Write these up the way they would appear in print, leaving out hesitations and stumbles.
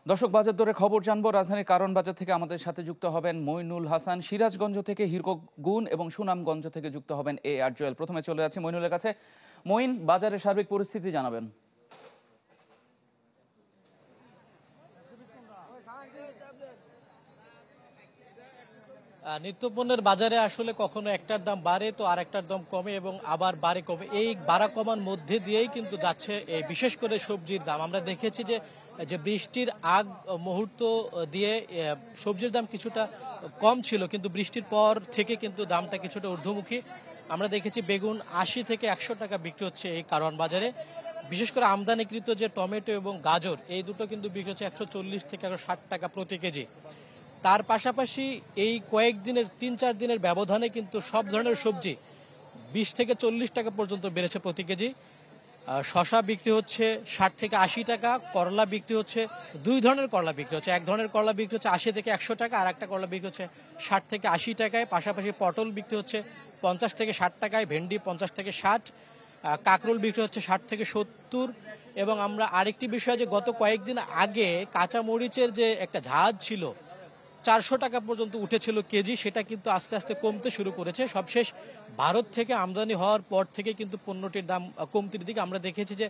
দর্শক, বাজার দরে খবর জানবো। রাজধানীর কারণ বাজার থেকে আমাদের সাথে যুক্ত হবেন মইনুল হাসান, সিরাজগঞ্জ থেকে হিরগুন এবং সুনামগঞ্জ থেকে যুক্ত হবেন আর জুয়েল। প্রথমে চলে যাচ্ছি মইনুলের কাছে। মইন, বাজারের সার্বিক পরিস্থিতি জানাবেন। নিত্যপণ্যের বাজারে আসলে কখনো একটার দাম বাড়ে তো আর একটার দাম কমে এবং আবার বাড়ে কমে, এই বাড়া কমার মধ্যে দিয়েই কিন্তু যাচ্ছে বিশেষ করে সবজির দাম। আমরা দেখেছি যে বৃষ্টির আগ মুহূর্ত দিয়ে সবজির দাম কিছুটা কম ছিল, কিন্তু বৃষ্টির পর থেকে কিন্তু দামটা কিছুটা ঊর্ধ্বমুখী। আমরা দেখেছি বেগুন ৮০ থেকে ১০০ টাকা বিক্রি হচ্ছে এই কারওয়ান বাজারে। বিশেষ করে আমদানিকৃত যে টমেটো এবং গাজর, এই দুটো কিন্তু বিক্রি হচ্ছে ১৪০ থেকে ১৬০ টাকা প্রতি কেজি। তার পাশাপাশি এই কয়েকদিনের ৩-৪ দিনের ব্যবধানে কিন্তু সব ধরনের সবজি ২০ থেকে ৪০ টাকা পর্যন্ত বেড়েছে প্রতি কেজি। শশা বিক্রি হচ্ছে ৬০ থেকে ৮০ টাকা, করলা বিক্রি হচ্ছে, দুই ধরনের করলা বিক্রি হচ্ছে। এক ধরনের করলা বিক্রি হচ্ছে ৮০ থেকে ১০০ টাকা, আর একটা করলা বিক্রি হচ্ছে ৬০ থেকে ৮০ টাকায়। পাশাপাশি পটল বিক্রি হচ্ছে ৫০ থেকে ৬০ টাকায়, ভেন্ডি ৫০ থেকে ৬০, কাঁকরোল বিক্রি হচ্ছে ৬০ থেকে ৭০। এবং আমরা আরেকটি বিষয়, যে গত কয়েকদিন আগে কাঁচা মরিচের যে একটা ঝাঁজ ছিল ৪০০ টাকা পর্যন্ত উঠেছিল কেজি, সেটা কিন্তু আস্তে আস্তে কমতে শুরু করেছে। সবশেষ ভারত থেকে আমদানি হওয়ার পর থেকে কিন্তু পণ্যটির দাম কমতির দিকে। আমরা দেখেছি যে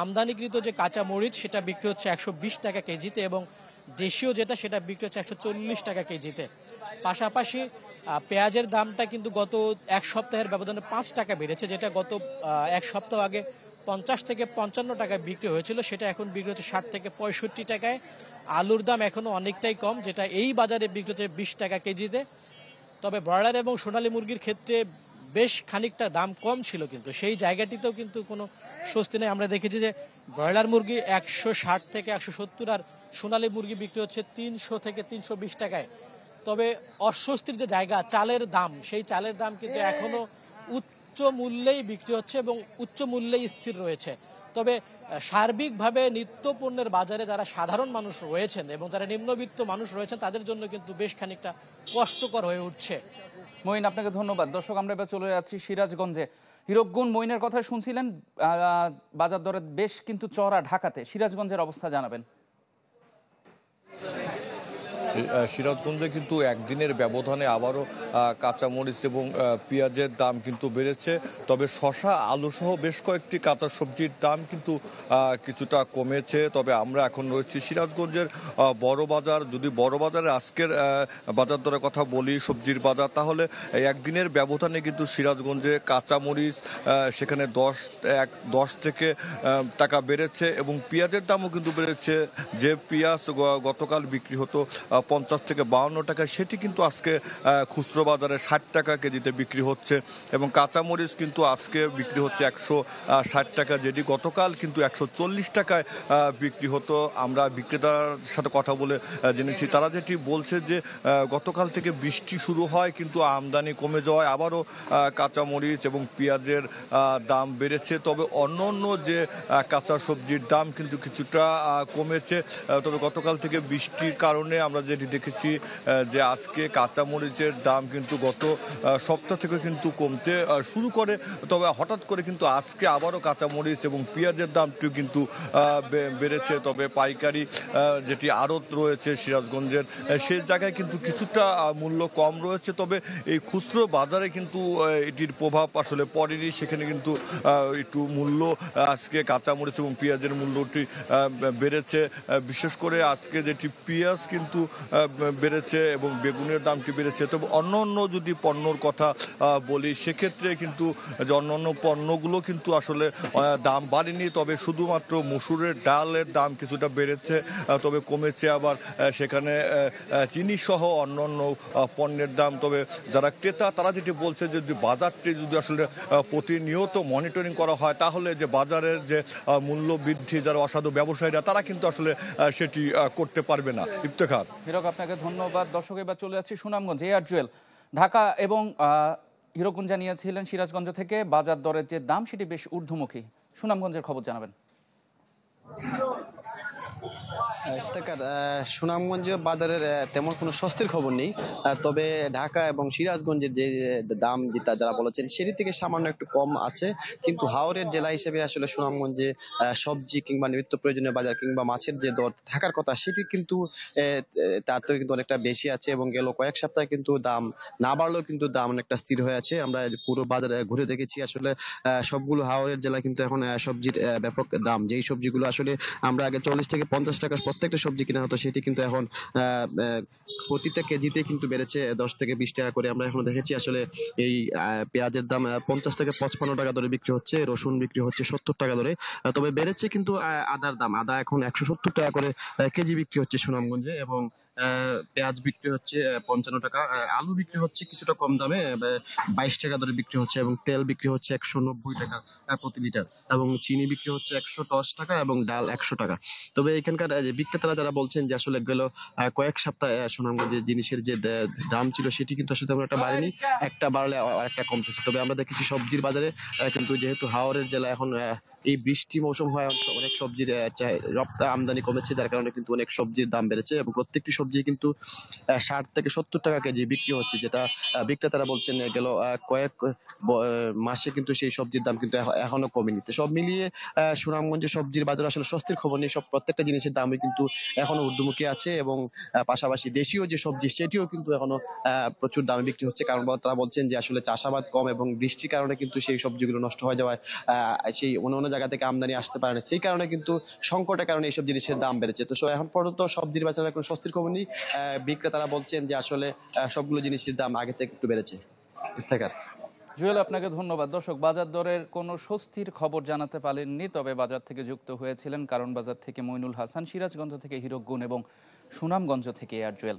আমদানিকৃত যে কাঁচা মরিচ সেটা বিক্রি হচ্ছে ১২০ টাকা কেজিতে এবং দেশীয় যেটা সেটা বিক্রি হচ্ছে ১৪০ টাকা কেজিতে। পাশাপাশি পেঁয়াজের দামটা কিন্তু গত এক সপ্তাহের ব্যবধানে ৫ টাকা বেড়েছে, যেটা গত এক সপ্তাহ আগে ৫০ থেকে ৫৫ টাকায় বিক্রি হয়েছিল, সেটা এখন বিক্রি হচ্ছে ৬০ থেকে ৬৫ টাকায়। আলুর দাম এখনো অনেকটাই কম, যেটা এই বাজারে বিক্রি হচ্ছে ২০ টাকা কেজিতে। তবে ব্রয়লার এবং সোনালী মুরগির ক্ষেত্রে বেশ খানিকটা দাম কম ছিল, কিন্তু সেই জায়গাটিতেও কিন্তু কোনো স্বস্তি নেই। আমরা দেখেছি যে ব্রয়লার মুরগি ১৬০ থেকে ১৭০ আর সোনালী মুরগি বিক্রি হচ্ছে ৩০০ থেকে ৩২০ টাকায়। তবে অস্বস্তির যে জায়গা চালের দাম, সেই চালের দাম কিন্তু এখনো উচ্চ মূল্যেই বিক্রি হচ্ছে এবং উচ্চ মূল্যেই স্থির রয়েছে। তবে সার্বিকভাবে নিত্য পণ্যের বাজারে যারা সাধারণ মানুষ রয়েছেন এবং যারা নিম্নবিত্ত মানুষ রয়েছেন, তাদের জন্য কিন্তু বেশ খানিকটা কষ্টকর হয়ে উঠছে। মইন, আপনাকে ধন্যবাদ। দর্শক, আমরা এবার চলে যাচ্ছি সিরাজগঞ্জে। হিরগুন মইনের কথা শুনছিলেন। বাজার দরে বেশ কিন্তু চড়া ঢাকাতে। সিরাজগঞ্জের অবস্থা জানাবেন। সিরাজগঞ্জে কিন্তু একদিনের ব্যবধানে আবারও কাঁচামরিচ এবং পেঁয়াজের দাম কিন্তু বেড়েছে। তবে শশা, আলু সহ বেশ কয়েকটি কাঁচা সবজির দাম কিন্তু কিছুটা কমেছে। তবে আমরা এখন রয়েছি সিরাজগঞ্জের বড় বাজার। যদি বড় বাজারে আজকের বাজার দরের কথা বলি, সবজির বাজার, তাহলে একদিনের ব্যবধানে কিন্তু সিরাজগঞ্জে কাঁচামরিচ সেখানে ১০ থেকে টাকা বেড়েছে এবং পেঁয়াজের দামও কিন্তু বেড়েছে। যে পেঁয়াজ গতকাল বিক্রি হতো ৫০ থেকে ৫২ টাকা, সেটি কিন্তু আজকে খুচরো বাজারে ৬০ টাকা কেজিতে বিক্রি হচ্ছে এবং কাঁচামরিচ কিন্তু আজকে বিক্রি হচ্ছে ১৬০ টাকা, যেটি গতকাল কিন্তু ১৪০ টাকায় বিক্রি হতো। আমরা বিক্রেতার সাথে কথা বলে জেনেছি, তারা যেটি বলছে যে গতকাল থেকে বৃষ্টি শুরু হয় কিন্তু আমদানি কমে যাওয়ায় আবারও কাঁচামরিচ এবং পেঁয়াজের দাম বেড়েছে। তবে অন্য অন্য যে কাঁচা সবজির দাম কিন্তু কিছুটা কমেছে। তবে গতকাল থেকে বৃষ্টির কারণে আমরা যেটি দেখেছি যে আজকে কাঁচামরিচের দাম কিন্তু গত সপ্তাহ থেকে কিন্তু কমতে শুরু করে। তবে হঠাৎ করে কিন্তু আজকে আবারও কাঁচামরিচ এবং পেঁয়াজের দামটিও কিন্তু বেড়েছে। তবে পাইকারি যেটি আড়ত রয়েছে সিরাজগঞ্জের, সেই জায়গায় কিন্তু কিছুটা মূল্য কম রয়েছে। তবে এই খুচরো বাজারে কিন্তু এটির প্রভাব আসলে পড়েনি। সেখানে কিন্তু একটু মূল্য আজকে কাঁচামরিচ এবং পেঁয়াজের মূল্যটি বেড়েছে। বিশেষ করে আজকে যেটি পেঁয়াজ কিন্তু বেড়েছে এবং বেগুনের দামটি বেড়েছে। তবে অন্য অন্য যদি পণ্যর কথা বলি, সেক্ষেত্রে কিন্তু যে অন্য অন্য পণ্যগুলো কিন্তু আসলে দাম বাড়েনি। তবে শুধুমাত্র মসুরের ডালের দাম কিছুটা বেড়েছে, তবে কমেছে আবার সেখানে চিনি সহ অন্য অন্য পণ্যের দাম। তবে যারা ক্রেতা তারা যেটি বলছে যে বাজারটি যদি আসলে প্রতিনিয়ত মনিটরিং করা হয়, তাহলে যে বাজারের যে মূল্য বৃদ্ধি, যারা অসাধু ব্যবসায়ীরা, তারা কিন্তু আসলে সেটি করতে পারবে না। ইফতেখার। হিরক, আপনাকে ধন্যবাদ। দর্শক, এবার চলে যাচ্ছি সুনামগঞ্জ। আর জুয়েল, ঢাকা এবং হিরগুন জানিয়েছিলেন সিরাজগঞ্জ থেকে বাজার দরের যে দাম সেটি বেশ ঊর্ধ্বমুখী। সুনামগঞ্জের খবর জানাবেন। ইফতেখার, সুনামগঞ্জ বাজারের তেমন কোনো স্বস্তির খবর নেই। তবে ঢাকা এবং সিরাজগঞ্জের যে দাম যেটা যারা বলেছেন সেটি থেকে সামান্য একটু কম আছে, কিন্তু হাওরের জেলা হিসেবে আসলে সুনামগঞ্জে সবজি কিংবা নিত্য প্রয়োজনীয় বাজার কিংবা মাছের যে দর থাকার কথা সেটি কিন্তু তার থেকে কিন্তু অনেকটা বেশি আছে, এবং গেল কয়েক সপ্তাহে কিন্তু দাম না বাড়লেও কিন্তু দাম অনেকটা স্থির হয়ে আছে। আমরা পুরো বাজারে ঘুরে দেখেছি আসলে সবগুলো হাওরের জেলা কিন্তু এখন সবজির ব্যাপক দাম। যেই সবজিগুলো আসলে আমরা আগে 40 থেকে 50 টাকা প্রত্যেকটা সবজি কিনা হতো, সেটি কিন্তু এখন প্রতিটা কেজিতে কিন্তু বেড়েছে 10 থেকে 20 টাকা করে। আমরা এখন দেখেছি আসলে এই পেঁয়াজের দাম 50 থেকে 55 টাকা দরে বিক্রি হচ্ছে, রসুন বিক্রি হচ্ছে 70 টাকা দরে। তবে বেড়েছে কিন্তু আদার দাম, আদা এখন 170 টাকা করে কেজি বিক্রি হচ্ছে সুনামগঞ্জে, এবং পেঁয়াজ বিক্রি হচ্ছে 55 টাকা, আলু বিক্রি হচ্ছে কিছুটা কম দামে 22 টাকা দরে বিক্রি হচ্ছে, এবং তেল বিক্রি হচ্ছে 190 টাকা প্রতি লিটার, এবং চিনি বিক্রি হচ্ছে 110 টাকা, এবং ডাল 100 টাকা। তবে এখানকার যে বিক্রেতারা যারা বলছেন যে আসলে গেল কয়েক সপ্তাহে সুনামগঞ্জে জিনিসের যে দাম ছিল সেটি কিন্তু আসলে তেমন একটা বাড়েনি, একটা বাড়লে আর একটা কমতেছে। তবে আমরা দেখেছি সবজির বাজারে কিন্তু যেহেতু হাওরের জেলা এখন এই বৃষ্টি মৌসুম হয়, অনেক সবজির আমদানি কমেছে, যার কারণে কিন্তু অনেক সবজির দাম বেড়েছে, এবং প্রত্যেকটি সবজি কিন্তু 60 থেকে 70 টাকা কেজি বিক্রি হচ্ছে, যেটা বিক্রেতারা বলছেন গেল কয়েক মাসে কিন্তু সেই সবজির দাম কিন্তু এখনো কমেনি। তো সব মিলিয়ে সুনামগঞ্জে সবজির বাজার আসলে স্বস্তির খবর নেই, সব প্রত্যেকটা জিনিসের দামই কিন্তু এখনো ঊর্ধ্বমুখী আছে, এবং পাশাপাশি দেশীয় যে সবজি সেটিও কিন্তু এখনো প্রচুর দামে বিক্রি হচ্ছে, কারণ তারা বলছেন যে আসলে চাষাবাদ কম এবং বৃষ্টির কারণে কিন্তু সেই সবজিগুলো নষ্ট হয়ে যাওয়ায় সেই অন্য অন্য জায়গা থেকে আমদানি আসতে পারে না, সেই কারণে কিন্তু সংকটের কারণে এইসব জিনিসের দাম বেড়েছে। তো এখন পর্যন্ত সবজির বাজারে কোনো স্বস্তির খবর নেই। বিক্রেতারা বলছেন যে আসলে সবগুলো জিনিসের দাম আগে থেকে একটু বেড়েছে। ইফতেখার। জুয়েল, আপনাকে ধন্যবাদ। দর্শক, বাজার দরের কোনো স্বস্তির খবর জানাতে পারেননি, তবে বাজার থেকে যুক্ত হয়েছিলেন কারণ বাজার থেকে মইনুল হাসান, সিরাজগঞ্জ থেকে হীরক গুণ এবং সুনামগঞ্জ থেকে এয়ার জুয়েল।